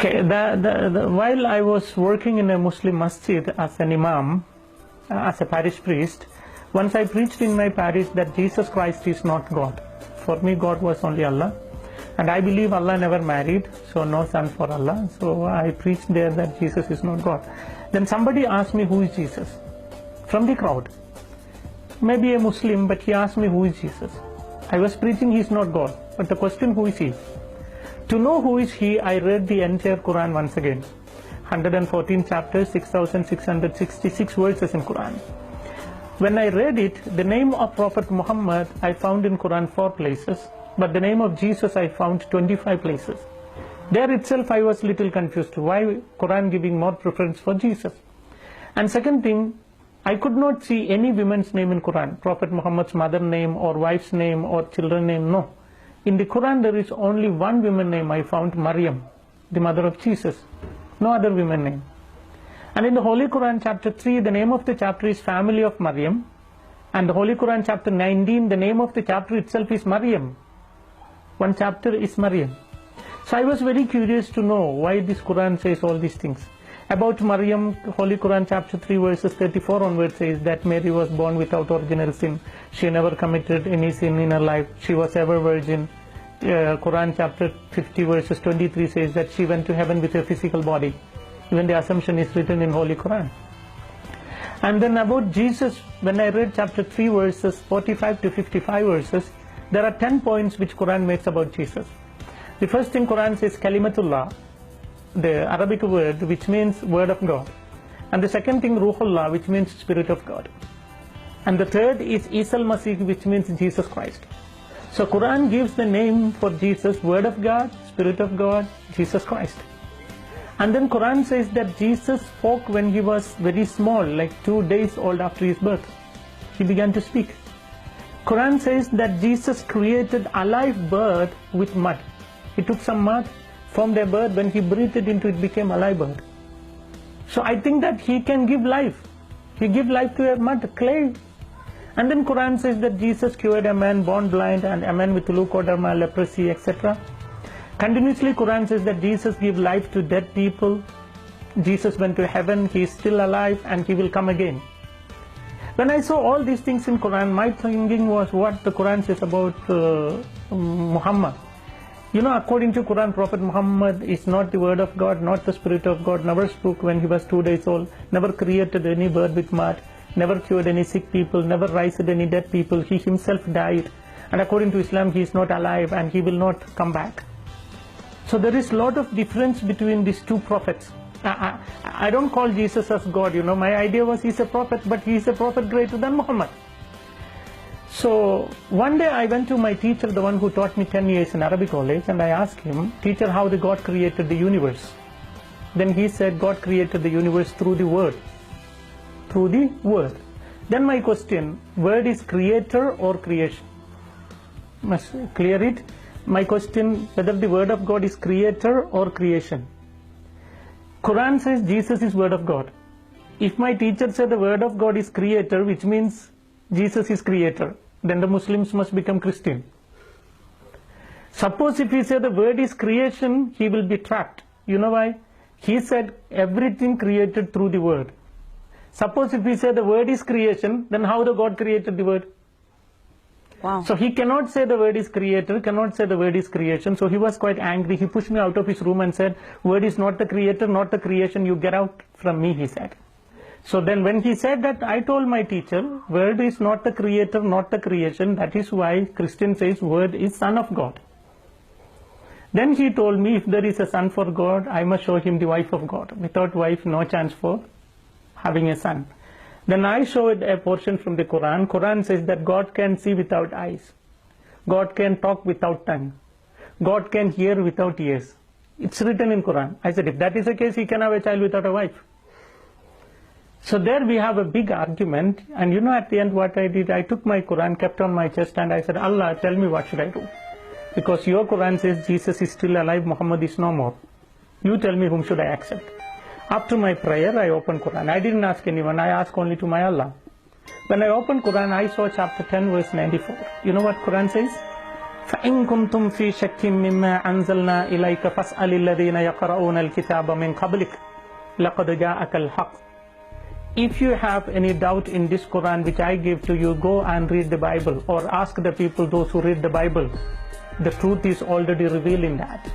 Okay, while I was working in a Muslim masjid as an imam, as a parish priest, once I preached in my parish that Jesus Christ is not God. For me, God was only Allah. And I believe Allah never married, so no son for Allah. So I preached there that Jesus is not God. Then somebody asked me, who is Jesus? From the crowd. Maybe a Muslim, but he asked me, who is Jesus? I was preaching he is not God. But the question, who is he? To know who is he, I read the entire Quran once again. 114 chapters, 6,666 verses in Quran. When I read it, the name of Prophet Muhammad I found in Quran 4 places, but the name of Jesus I found 25 places. There itself I was little confused. Why Quran giving more preference for Jesus? And second thing, I could not see any woman's name in Quran. Prophet Muhammad's mother name or wife's name or children name, no. In the Quran there is only one woman name I found, Maryam, the mother of Jesus. No other woman name. And in the Holy Quran chapter 3, the name of the chapter is family of Maryam. And the Holy Quran chapter 19, the name of the chapter itself is Maryam. One chapter is Maryam. So I was very curious to know why this Quran says all these things. About Maryam, Holy Quran chapter 3 verses 34 onwards says that Mary was born without original sin. She never committed any sin in her life. She was ever virgin. Quran chapter 50 verses 23 says that she went to heaven with a physical body. Even the assumption is written in Holy Quran. And then about Jesus, when I read chapter 3 verses 45 to 55 verses, there are 10 points which Quran makes about Jesus. The first thing Quran says, Kalimatullah, the Arabic word which means word of God. And the second thing, Ruhullah, which means spirit of God. And the third is Isa al-Masih, which means Jesus Christ. So Quran gives the name for Jesus, word of God, spirit of God, Jesus Christ. And then Quran says that Jesus spoke when he was very small, like 2 days old after his birth. He began to speak. Quran says that Jesus created alive bird with mud. He took some mud, formed a bird, when he breathed it into it became a live bird. So I think that he can give life. He gave life to a mud, clay. And then Quran says that Jesus cured a man born blind and a man with leukoderma, leprosy, etc. Continuously Quran says that Jesus gave life to dead people. Jesus went to heaven, he is still alive and he will come again. When I saw all these things in Quran, my thinking was what the Quran says about Muhammad. You know, according to Quran, Prophet Muhammad is not the word of God, not the spirit of God, never spoke when he was 2 days old, never created any bird with mud, never cured any sick people, never raised any dead people. He himself died. And according to Islam, he is not alive and he will not come back. So there is a lot of difference between these two prophets. I don't call Jesus as God, you know. My idea was he's a prophet, but he is a prophet greater than Muhammad. So one day I went to my teacher, the one who taught me 10 years in Arabic college, and I asked him, teacher, how the God created the universe? Then he said God created the universe through the word. Through the word. Then my question, word is creator or creation? Must clear it. My question, whether the word of God is creator or creation. Quran says Jesus is word of God. If my teacher said the word of God is creator, which means Jesus is creator, then the Muslims must become Christian. Suppose if he said the word is creation, he will be trapped. You know why? He said everything created through the word. Suppose if he said the word is creation, then how the God created the word? Wow. So he cannot say the word is creator, cannot say the word is creation. So he was quite angry. He pushed me out of his room and said, word is not the creator, not the creation, you get out from me, he said. So then when he said that, I told my teacher, word is not the creator, not the creation. That is why Christian says word is son of God. Then he told me, if there is a son for God, I must show him the wife of God. Without wife, no chance for having a son. Then I showed a portion from the Quran. Quran says that God can see without eyes. God can talk without tongue. God can hear without ears. It's written in Quran. I said, if that is the case, he can have a child without a wife. So there we have a big argument, and you know at the end what I did? I took my Quran, kept on my chest, and I said, Allah, tell me what should I do? Because your Quran says Jesus is still alive, Muhammad is no more. You tell me whom should I accept? After my prayer, I opened Quran. I didn't ask anyone, I asked only to my Allah. When I opened Quran, I saw chapter 10 verse 94. You know what Quran says? فإن كنتم في شك مما أنزلنا إليك فاسأل الذين يقرؤون الكتاب من قبلك لقد جاءك الحق. If you have any doubt in this Quran which I give to you, go and read the Bible, or ask the people, those who read the Bible. The truth is already revealed in that.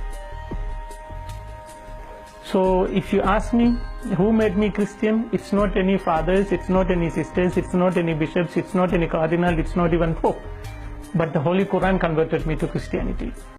So if you ask me, who made me Christian? It's not any fathers, it's not any sisters, it's not any bishops, it's not any cardinal, it's not even Pope. But the Holy Quran converted me to Christianity.